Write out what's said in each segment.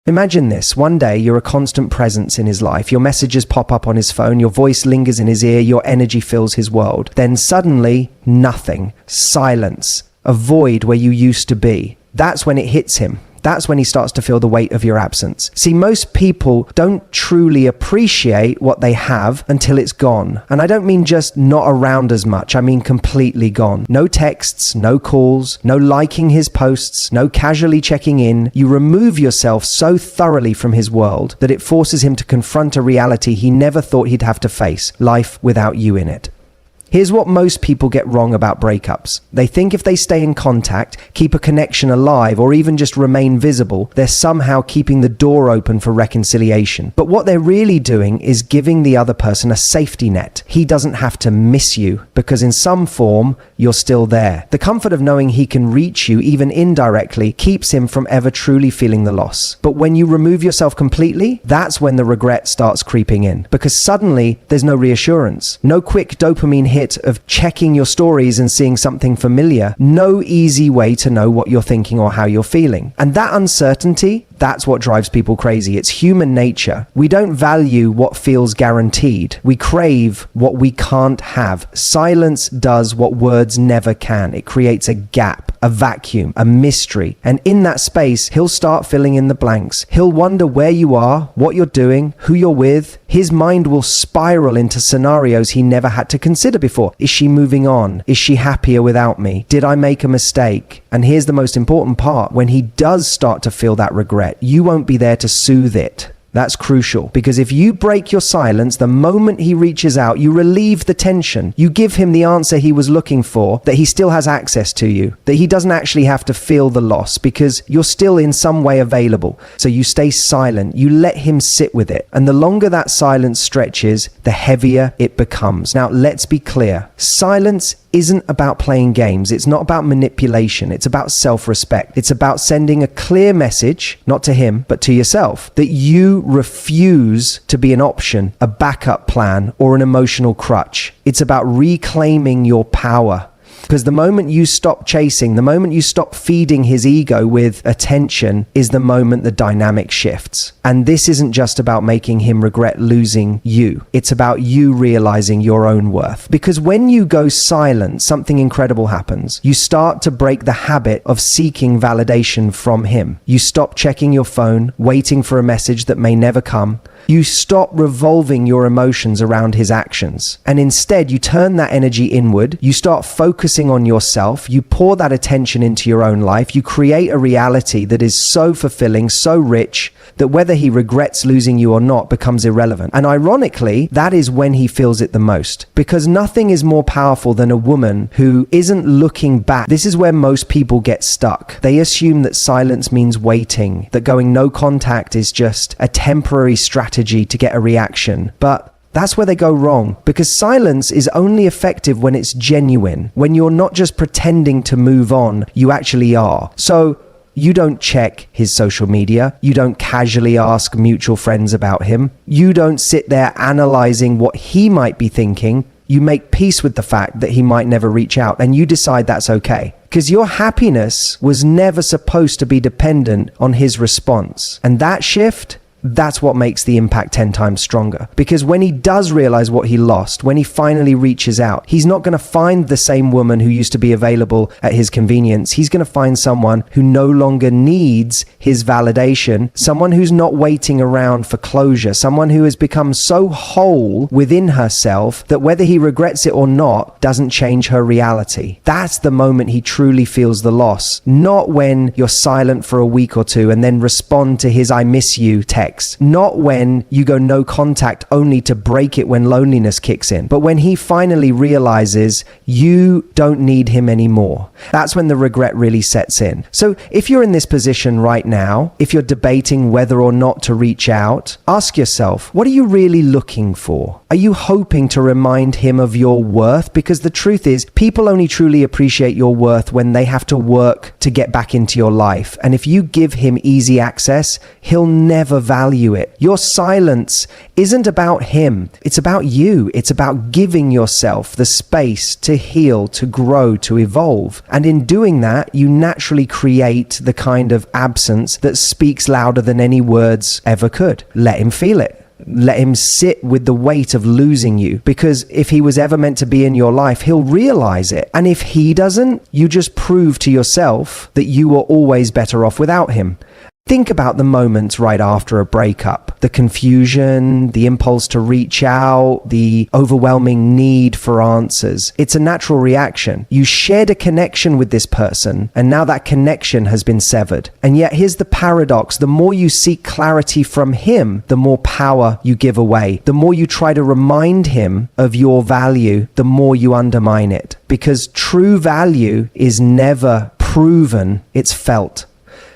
Imagine this. One day, you're a constant presence in his life. Your messages pop up on his phone. Your voice lingers in his ear. Your energy fills his world. Then suddenly, nothing. Silence. A void where you used to be. That's when it hits him. That's when he starts to feel the weight of your absence. See, most people don't truly appreciate what they have until it's gone. And I don't mean just not around as much. I mean completely gone. No texts, no calls, no liking his posts, no casually checking in. You remove yourself so thoroughly from his world that it forces him to confront a reality he never thought he'd have to face, life without you in it. Here's what most people get wrong about breakups. They think if they stay in contact, keep a connection alive, or even just remain visible, they're somehow keeping the door open for reconciliation. But what they're really doing is giving the other person a safety net. He doesn't have to miss you, because in some form, you're still there. The comfort of knowing he can reach you, even indirectly, keeps him from ever truly feeling the loss. But when you remove yourself completely, that's when the regret starts creeping in, because suddenly there's no reassurance, no quick dopamine hit of checking your stories and seeing something familiar, no easy way to know what you're thinking or how you're feeling. And that uncertainty, that's what drives people crazy. It's human nature. We don't value what feels guaranteed. We crave what we can't have. Silence does what words never can. It creates a gap, a vacuum, a mystery. And in that space, he'll start filling in the blanks. He'll wonder where you are, what you're doing, who you're with. His mind will spiral into scenarios he never had to consider before. Is she moving on? Is she happier without me? Did I make a mistake? And here's the most important part. When he does start to feel that regret, you won't be there to soothe it. That's crucial, because if you break your silence, the moment he reaches out, you relieve the tension. You give him the answer he was looking for, that he still has access to you, that he doesn't actually have to feel the loss because you're still in some way available. So you stay silent, you let him sit with it. And the longer that silence stretches, the heavier it becomes. Now, let's be clear. Silence isn't about playing games. It's not about manipulation. It's about self-respect. It's about sending a clear message, not to him, but to yourself, that you refuse to be an option, a backup plan, or an emotional crutch. It's about reclaiming your power. Because the moment you stop chasing, the moment you stop feeding his ego with attention, is the moment the dynamic shifts. And this isn't just about making him regret losing you. It's about you realizing your own worth. Because when you go silent, something incredible happens. You start to break the habit of seeking validation from him. You stop checking your phone, waiting for a message that may never come. You stop revolving your emotions around his actions. And instead, you turn that energy inward. You start focusing on yourself. You pour that attention into your own life. You create a reality that is so fulfilling, so rich, that whether he regrets losing you or not becomes irrelevant. And ironically, that is when he feels it the most. Because nothing is more powerful than a woman who isn't looking back. This is where most people get stuck. They assume that silence means waiting, that going no contact is just a temporary strategy to get a reaction. But that's where they go wrong, because silence is only effective when it's genuine, when you're not just pretending to move on, you actually are. So you don't check his social media. You don't casually ask mutual friends about him. You don't sit there analyzing what he might be thinking. You make peace with the fact that he might never reach out, and you decide that's okay. Because your happiness was never supposed to be dependent on his response. And that shift, that's what makes the impact 10 times stronger. Because when he does realize what he lost, when he finally reaches out, he's not going to find the same woman who used to be available at his convenience. He's going to find someone who no longer needs his validation, someone who's not waiting around for closure, someone who has become so whole within herself that whether he regrets it or not doesn't change her reality. That's the moment he truly feels the loss, not when you're silent for a week or two and then respond to his "I miss you" text. Not when you go no contact only to break it when loneliness kicks in, but when he finally realizes you don't need him anymore. That's when the regret really sets in. So if you're in this position right now, if you're debating whether or not to reach out, ask yourself, what are you really looking for? Are you hoping to remind him of your worth? Because the truth is, people only truly appreciate your worth when they have to work to get back into your life. And if you give him easy access, he'll never value value it. Your silence isn't about him. It's about you. It's about giving yourself the space to heal, to grow, to evolve. And in doing that, you naturally create the kind of absence that speaks louder than any words ever could. Let him feel it. Let him sit with the weight of losing you, because if he was ever meant to be in your life, he'll realize it. And if he doesn't, you just prove to yourself that you were always better off without him. Think about the moments right after a breakup, the confusion, the impulse to reach out, the overwhelming need for answers. It's a natural reaction. You shared a connection with this person, and now that connection has been severed. And yet here's the paradox. The more you seek clarity from him, the more power you give away. The more you try to remind him of your value, the more you undermine it. Because true value is never proven, it's felt.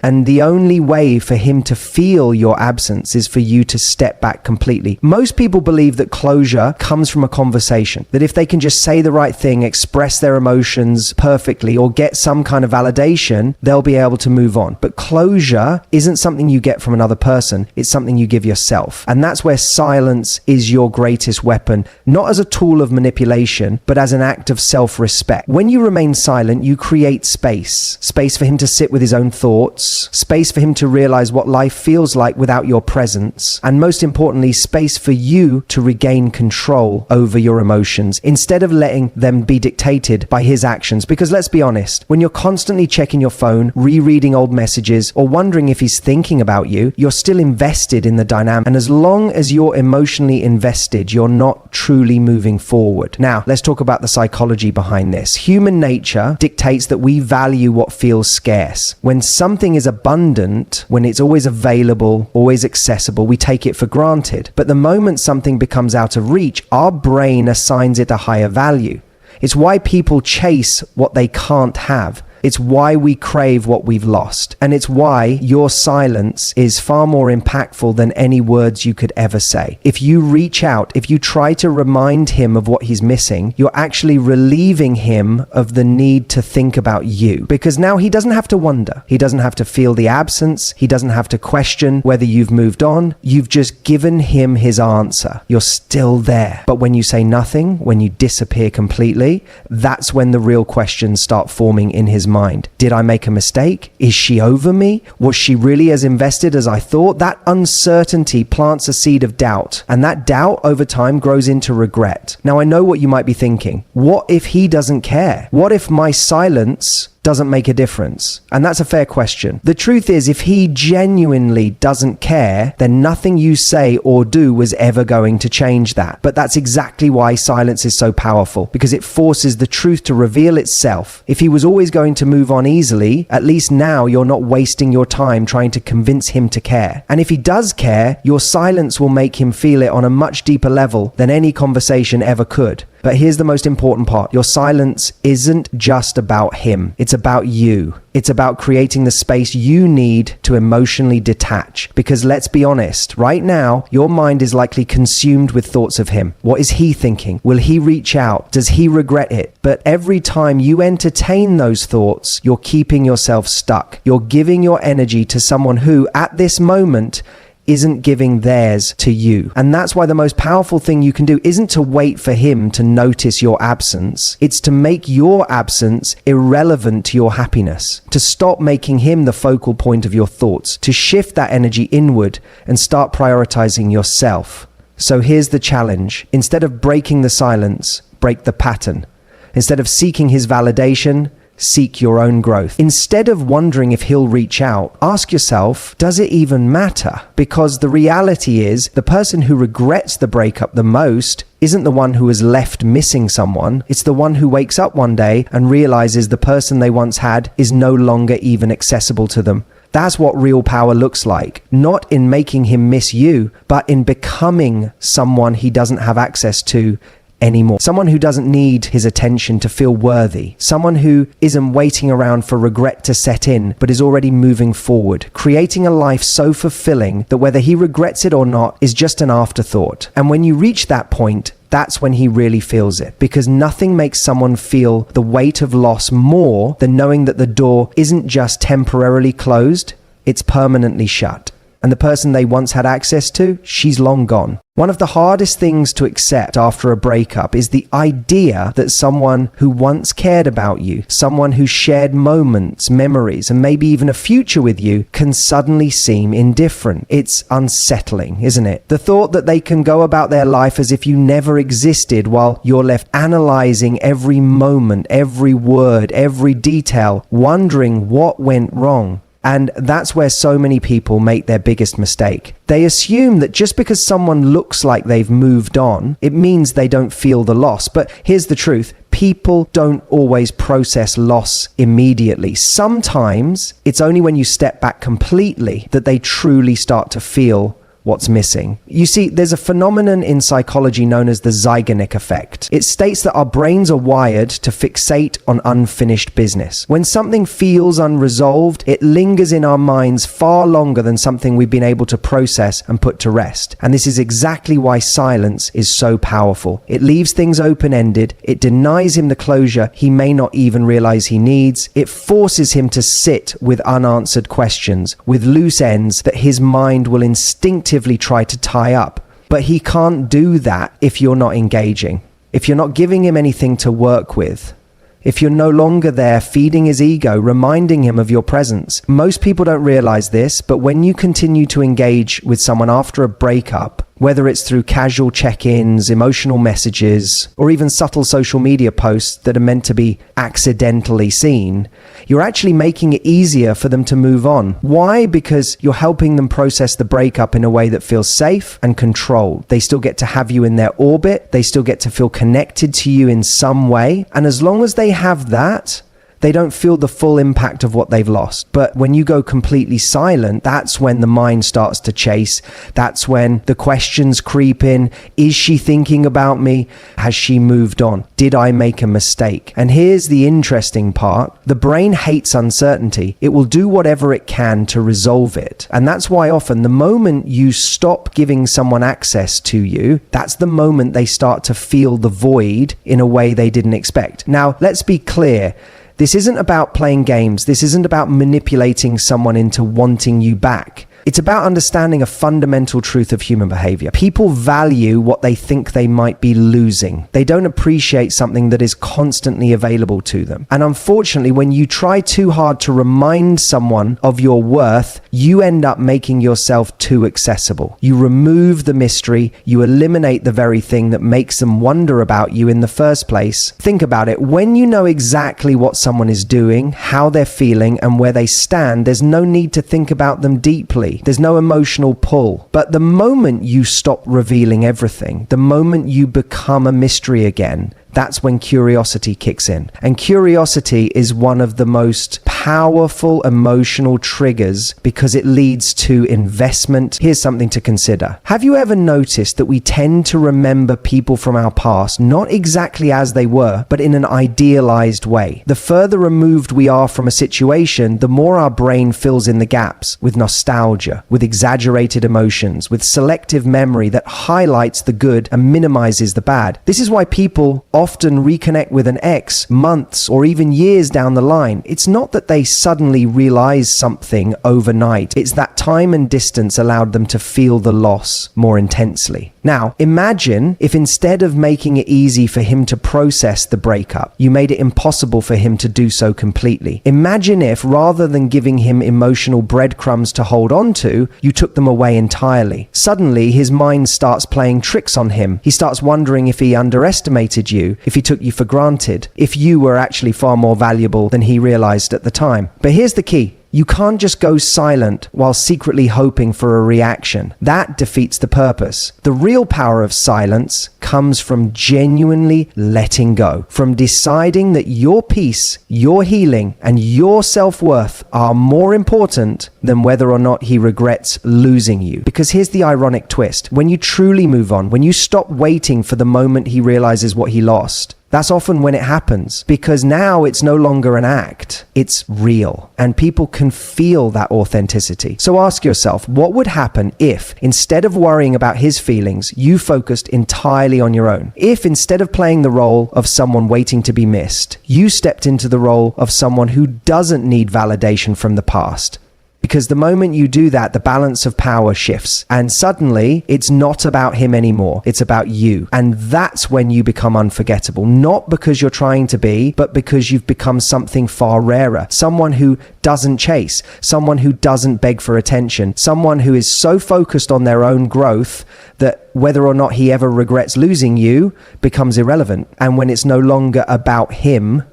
And the only way for him to feel your absence is for you to step back completely. Most people believe that closure comes from a conversation, that if they can just say the right thing, express their emotions perfectly, or get some kind of validation, they'll be able to move on. But closure isn't something you get from another person, it's something you give yourself. And that's where silence is your greatest weapon, not as a tool of manipulation, but as an act of self-respect. When you remain silent, you create space for him to sit with his own thoughts, space for him to realize what life feels like without your presence, and most importantly, space for you to regain control over your emotions instead of letting them be dictated by his actions. Because let's be honest, when you're constantly checking your phone, rereading old messages, or wondering if he's thinking about you, you're still invested in the dynamic. And as long as you're emotionally invested, you're not truly moving forward. Now, let's talk about the psychology behind this. Human nature dictates that we value what feels scarce. When something is abundant, when it's always available, always accessible, we take it for granted. But the moment something becomes out of reach, our brain assigns it a higher value. It's why people chase what they can't have. It's why we crave what we've lost. And it's why your silence is far more impactful than any words you could ever say. If you reach out, if you try to remind him of what he's missing, you're actually relieving him of the need to think about you. Because now he doesn't have to wonder. He doesn't have to feel the absence. He doesn't have to question whether you've moved on. You've just given him his answer. You're still there. But when you say nothing, when you disappear completely, that's when the real questions start forming in his mind. Did I make a mistake? Is she over me? Was she really as invested as I thought? That uncertainty plants a seed of doubt, and that doubt over time grows into regret. Now, I know what you might be thinking. What if he doesn't care? What if my silence doesn't make a difference? And that's a fair question. The truth is, if he genuinely doesn't care, then nothing you say or do was ever going to change that. But that's exactly why silence is so powerful, because it forces the truth to reveal itself. If he was always going to move on easily, at least now you're not wasting your time trying to convince him to care. And if he does care, your silence will make him feel it on a much deeper level than any conversation ever could. But here's the most important part. Your silence isn't just about him. It's about you. It's about creating the space you need to emotionally detach. Because let's be honest, right now, your mind is likely consumed with thoughts of him. What is he thinking? Will he reach out? Does he regret it? But every time you entertain those thoughts, you're keeping yourself stuck. You're giving your energy to someone who, at this moment, isn't giving theirs to you. And that's why the most powerful thing you can do isn't to wait for him to notice your absence. It's to make your absence irrelevant to your happiness, to stop making him the focal point of your thoughts, to shift that energy inward and start prioritizing yourself. So here's the challenge. Instead of breaking the silence, break the pattern. Instead of seeking his validation, seek your own growth. Instead of wondering if he'll reach out, ask yourself, does it even matter? Because the reality is, the person who regrets the breakup the most isn't the one who is left missing someone. It's the one who wakes up one day and realizes the person they once had is no longer even accessible to them. That's what real power looks like. Not in making him miss you, but in becoming someone he doesn't have access to anymore. Someone who doesn't need his attention to feel worthy. Someone who isn't waiting around for regret to set in, but is already moving forward, creating a life so fulfilling that whether he regrets it or not is just an afterthought. And when you reach that point, that's when he really feels it. Because nothing makes someone feel the weight of loss more than knowing that the door isn't just temporarily closed, it's permanently shut. And the person they once had access to, she's long gone. One of the hardest things to accept after a breakup is the idea that someone who once cared about you, someone who shared moments, memories, and maybe even a future with you, can suddenly seem indifferent. It's unsettling, isn't it? The thought that they can go about their life as if you never existed while you're left analyzing every moment, every word, every detail, wondering what went wrong. And that's where so many people make their biggest mistake. They assume that just because someone looks like they've moved on, it means they don't feel the loss. But here's the truth. People don't always process loss immediately. Sometimes it's only when you step back completely that they truly start to feel what's missing. You see, there's a phenomenon in psychology known as the Zeigarnik effect. It states that our brains are wired to fixate on unfinished business. When something feels unresolved, it lingers in our minds far longer than something we've been able to process and put to rest. And this is exactly why silence is so powerful. It leaves things open-ended. It denies him the closure he may not even realize he needs. It forces him to sit with unanswered questions, with loose ends that his mind will instinctively try to tie up. But he can't do that if you're not engaging, if you're not giving him anything to work with, if you're no longer there feeding his ego, reminding him of your presence. Most people don't realize this, but when you continue to engage with someone after a breakup, whether it's through casual check-ins, emotional messages, or even subtle social media posts that are meant to be accidentally seen, you're actually making it easier for them to move on. Why? Because you're helping them process the breakup in a way that feels safe and controlled. They still get to have you in their orbit. They still get to feel connected to you in some way. And as long as they have that, they don't feel the full impact of what they've lost. But when you go completely silent, that's when the mind starts to chase. That's when the questions creep in. Is she thinking about me? Has she moved on? Did I make a mistake? And here's the interesting part. The brain hates uncertainty. It will do whatever it can to resolve it. And that's why often the moment you stop giving someone access to you, that's the moment they start to feel the void in a way they didn't expect. Now, let's be clear. This isn't about playing games. This isn't about manipulating someone into wanting you back. It's about understanding a fundamental truth of human behavior. People value what they think they might be losing. They don't appreciate something that is constantly available to them. And unfortunately, when you try too hard to remind someone of your worth, you end up making yourself too accessible. You remove the mystery. You eliminate the very thing that makes them wonder about you in the first place. Think about it. When you know exactly what someone is doing, how they're feeling, and where they stand, there's no need to think about them deeply. There's no emotional pull. But the moment you stop revealing everything, the moment you become a mystery again, that's when curiosity kicks in. And curiosity is one of the most powerful emotional triggers because it leads to investment. Here's something to consider. Have you ever noticed that we tend to remember people from our past not exactly as they were, but in an idealized way? The further removed we are from a situation, the more our brain fills in the gaps with nostalgia, with exaggerated emotions, with selective memory that highlights the good and minimizes the bad. This is why people often reconnect with an ex months or even years down the line. It's not that they suddenly realize something overnight. It's that time and distance allowed them to feel the loss more intensely. Now, imagine if instead of making it easy for him to process the breakup, you made it impossible for him to do so completely. Imagine if, rather than giving him emotional breadcrumbs to hold on to, you took them away entirely. Suddenly, his mind starts playing tricks on him. He starts wondering if he underestimated you, if he took you for granted, if you were actually far more valuable than he realized at the time. But here's the key. You can't just go silent while secretly hoping for a reaction. That defeats the purpose. The real power of silence comes from genuinely letting go, from deciding that your peace, your healing, and your self-worth are more important than whether or not he regrets losing you. Because here's the ironic twist. When you truly move on, when you stop waiting for the moment he realizes what he lost, that's often when it happens, because now it's no longer an act, it's real, and people can feel that authenticity. So ask yourself, what would happen if, instead of worrying about his feelings, you focused entirely on your own? If, instead of playing the role of someone waiting to be missed, you stepped into the role of someone who doesn't need validation from the past? Because the moment you do that, the balance of power shifts. And suddenly, it's not about him anymore. It's about you. And that's when you become unforgettable. Not because you're trying to be, but because you've become something far rarer. Someone who doesn't chase. Someone who doesn't beg for attention. Someone who is so focused on their own growth that whether or not he ever regrets losing you becomes irrelevant. And when it's no longer about him,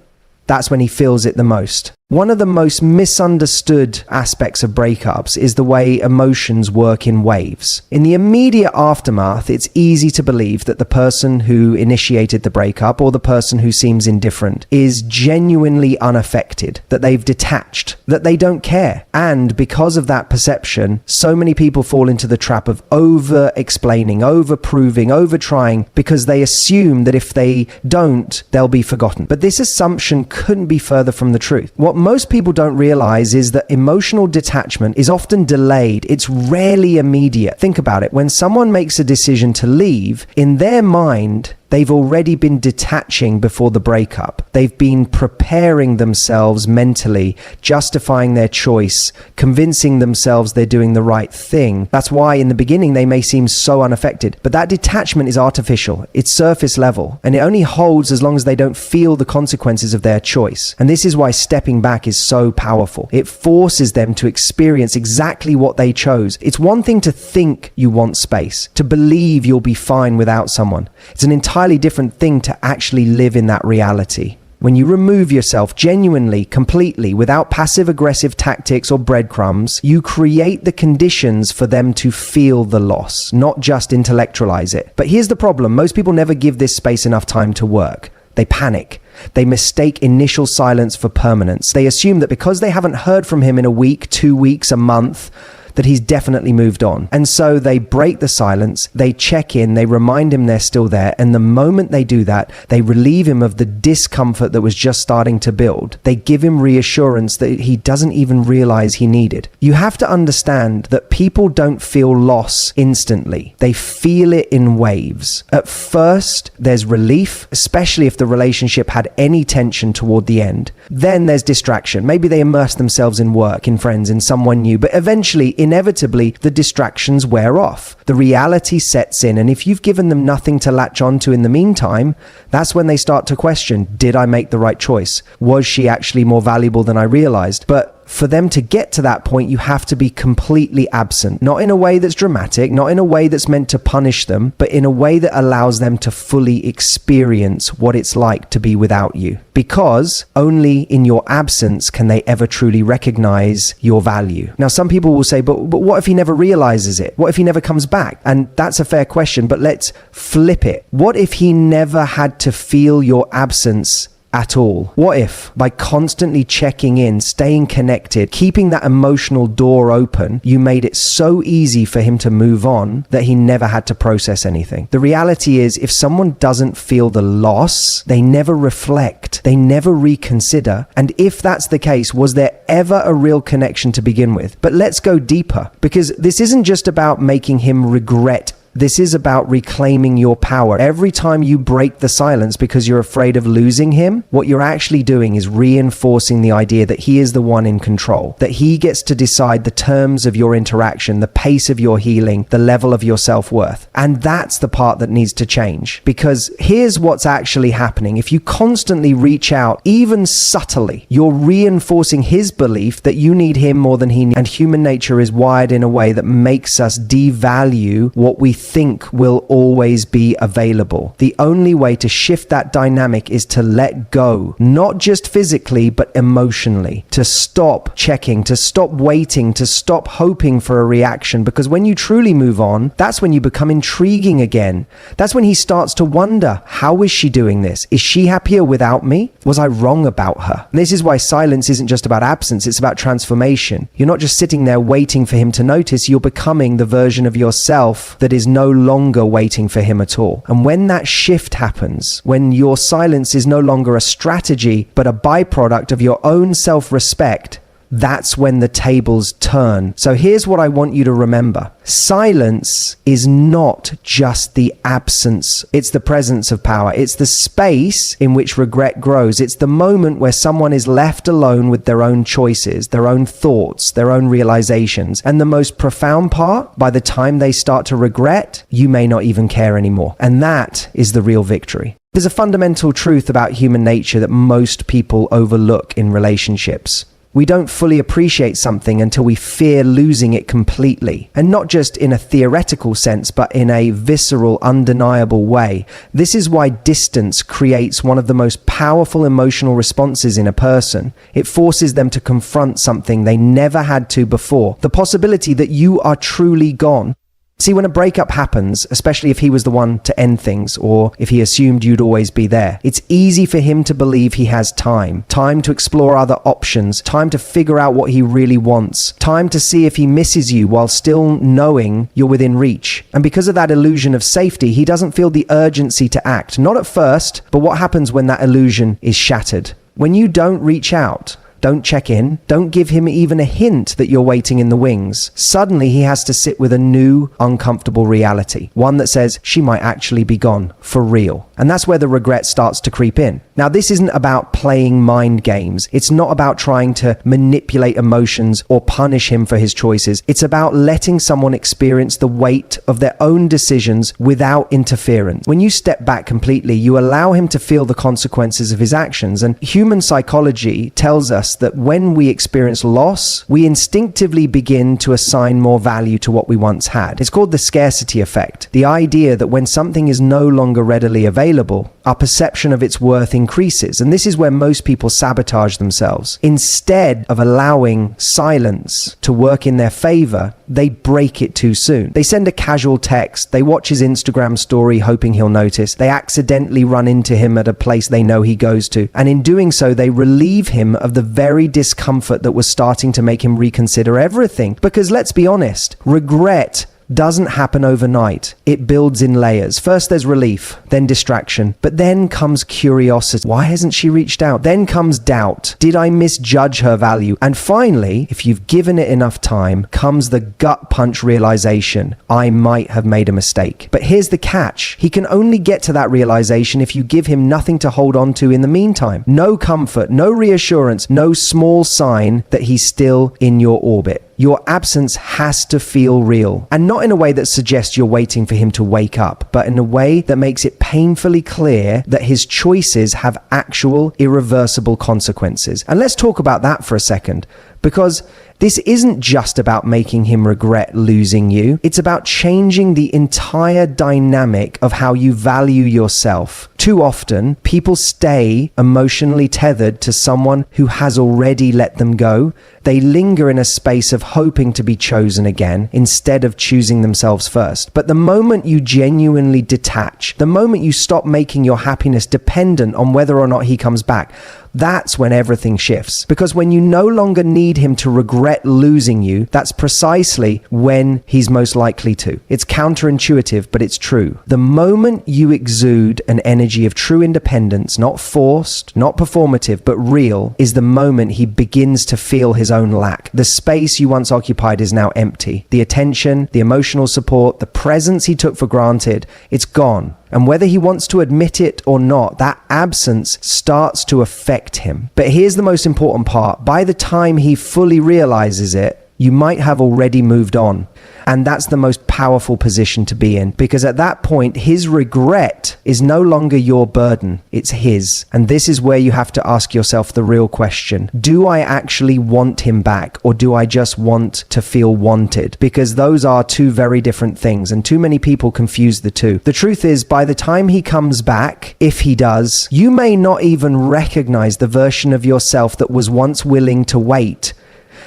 that's when he feels it the most. One of the most misunderstood aspects of breakups is the way emotions work in waves. In the immediate aftermath, it's easy to believe that the person who initiated the breakup or the person who seems indifferent is genuinely unaffected, that they've detached, that they don't care. And because of that perception, so many people fall into the trap of over-explaining, over-proving, over-trying, because they assume that if they don't, they'll be forgotten. But this assumption couldn't be further from the truth. What most people don't realize is that emotional detachment is often delayed. It's rarely immediate. Think about it. When someone makes a decision to leave, in their mind, they've already been detaching before the breakup. They've been preparing themselves mentally, justifying their choice, convincing themselves they're doing the right thing. That's why in the beginning they may seem so unaffected. But that detachment is artificial. It's surface level. And it only holds as long as they don't feel the consequences of their choice. And this is why stepping back is so powerful. It forces them to experience exactly what they chose. It's one thing to think you want space, to believe you'll be fine without someone. It's an entirely different thing to actually live in that reality. When you remove yourself genuinely, completely, without passive-aggressive tactics or breadcrumbs, you create the conditions for them to feel the loss, not just intellectualize it. But here's the problem. Most people never give this space enough time to work. They panic. They mistake initial silence for permanence. They assume that because they haven't heard from him in a week, 2 weeks, a month, that he's definitely moved on. And so they break the silence, they check in, they remind him they're still there, and the moment they do that, they relieve him of the discomfort that was just starting to build. They give him reassurance that he doesn't even realize he needed. You have to understand that people don't feel loss instantly. They feel it in waves. At first, there's relief, especially if the relationship had any tension toward the end. Then there's distraction. Maybe they immerse themselves in work, in friends, in someone new, but eventually, inevitably, the distractions wear off. The reality sets in, and if you've given them nothing to latch onto in the meantime, that's when they start to question, did I make the right choice? Was she actually more valuable than I realized? But for them to get to that point, you have to be completely absent. Not in a way that's dramatic, not in a way that's meant to punish them, but in a way that allows them to fully experience what it's like to be without you. Because only in your absence can they ever truly recognize your value. Now, some people will say, but what if he never realizes it? What if he never comes back? And that's a fair question, but let's flip it. What if he never had to feel your absence at all? What if by constantly checking in, staying connected, keeping that emotional door open, you made it so easy for him to move on that he never had to process anything? The reality is, if someone doesn't feel the loss, they never reflect, they never reconsider. And if that's the case, was there ever a real connection to begin with? But let's go deeper, because this isn't just about making him regret. This is about reclaiming your power. Every time you break the silence because you're afraid of losing him, what you're actually doing is reinforcing the idea that he is the one in control, that he gets to decide the terms of your interaction, the pace of your healing, the level of your self-worth. And that's the part that needs to change. Because here's what's actually happening. If you constantly reach out, even subtly, you're reinforcing his belief that you need him more than he needs. And human nature is wired in a way that makes us devalue what we think will always be available. The only way to shift that dynamic is to let go, not just physically, but emotionally, to stop checking, to stop waiting, to stop hoping for a reaction. Because when you truly move on, that's when you become intriguing again. That's when he starts to wonder, how is she doing this? Is she happier without me? Was I wrong about her? And this is why silence isn't just about absence, it's about transformation. You're not just sitting there waiting for him to notice, you're becoming the version of yourself that is no longer waiting for him at all. And when that shift happens, when your silence is no longer a strategy, but a byproduct of your own self-respect, that's when the tables turn. So here's what I want you to remember. Silence is not just the absence, it's the presence of power. It's the space in which regret grows. It's the moment where someone is left alone with their own choices, their own thoughts, their own realizations. And the most profound part, by the time they start to regret, you may not even care anymore. And that is the real victory. There's a fundamental truth about human nature that most people overlook in relationships. We don't fully appreciate something until we fear losing it completely. And not just in a theoretical sense, but in a visceral, undeniable way. This is why distance creates one of the most powerful emotional responses in a person. It forces them to confront something they never had to before. The possibility that you are truly gone. See, when a breakup happens, especially if he was the one to end things, or if he assumed you'd always be there, it's easy for him to believe he has time to explore other options, time to figure out what he really wants, time to see if he misses you while still knowing you're within reach. And because of that illusion of safety, he doesn't feel the urgency to act. Not at first, but what happens when that illusion is shattered? When you don't reach out, don't check in, don't give him even a hint that you're waiting in the wings, suddenly he has to sit with a new, uncomfortable reality. One that says she might actually be gone, for real. And that's where the regret starts to creep in. Now, this isn't about playing mind games. It's not about trying to manipulate emotions or punish him for his choices. It's about letting someone experience the weight of their own decisions without interference. When you step back completely, you allow him to feel the consequences of his actions. And human psychology tells us that when we experience loss, we instinctively begin to assign more value to what we once had. It's called the scarcity effect. The idea that when something is no longer readily available, our perception of its worth increases. And this is where most people sabotage themselves. Instead of allowing silence to work in their favor, they break it too soon. They send a casual text, they watch his Instagram story hoping he'll notice, they accidentally run into him at a place they know he goes to, and in doing so, they relieve him of the very discomfort that was starting to make him reconsider everything. Because let's be honest, regret doesn't happen overnight. It builds in layers. First there's relief, then distraction, but then comes curiosity. Why hasn't she reached out? Then comes doubt. Did I misjudge her value? And finally, if you've given it enough time, comes the gut punch realization, I might have made a mistake. But here's the catch. He can only get to that realization if you give him nothing to hold on to in the meantime. No comfort, no reassurance, no small sign that he's still in your orbit. Your absence has to feel real. And not in a way that suggests you're waiting for him to wake up, but in a way that makes it painfully clear that his choices have actual irreversible consequences. And let's talk about that for a second, because this isn't just about making him regret losing you. It's about changing the entire dynamic of how you value yourself. Too often, people stay emotionally tethered to someone who has already let them go. They linger in a space of hoping to be chosen again instead of choosing themselves first. But the moment you genuinely detach, the moment you stop making your happiness dependent on whether or not he comes back, that's when everything shifts. Because when you no longer need him to regret losing you, that's precisely when he's most likely to. It's counterintuitive, but it's true. The moment you exude an energy of true independence, not forced, not performative, but real, is the moment he begins to feel his own lack. The space you once occupied is now empty. The attention, the emotional support, the presence he took for granted, it's gone. And whether he wants to admit it or not, that absence starts to affect him. But here's the most important part. By the time he fully realizes it, you might have already moved on. And that's the most powerful position to be in, because at that point, his regret is no longer your burden, it's his. And this is where you have to ask yourself the real question. Do I actually want him back, or do I just want to feel wanted? Because those are two very different things, and too many people confuse the two. The truth is, by the time he comes back, if he does, you may not even recognize the version of yourself that was once willing to wait.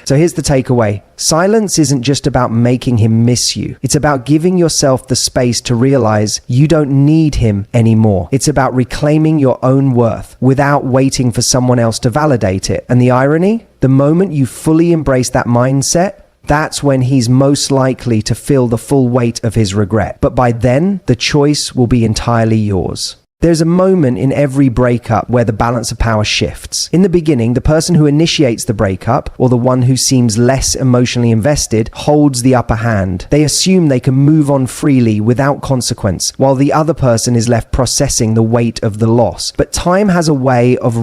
So here's the takeaway. Silence isn't just about making him miss you. It's about giving yourself the space to realize you don't need him anymore. It's about reclaiming your own worth without waiting for someone else to validate it. And the irony? The moment you fully embrace that mindset, that's when he's most likely to feel the full weight of his regret. But by then, the choice will be entirely yours. There's a moment in every breakup where the balance of power shifts. In the beginning, the person who initiates the breakup, or the one who seems less emotionally invested, holds the upper hand. They assume they can move on freely without consequence, while the other person is left processing the weight of the loss. But time has a way of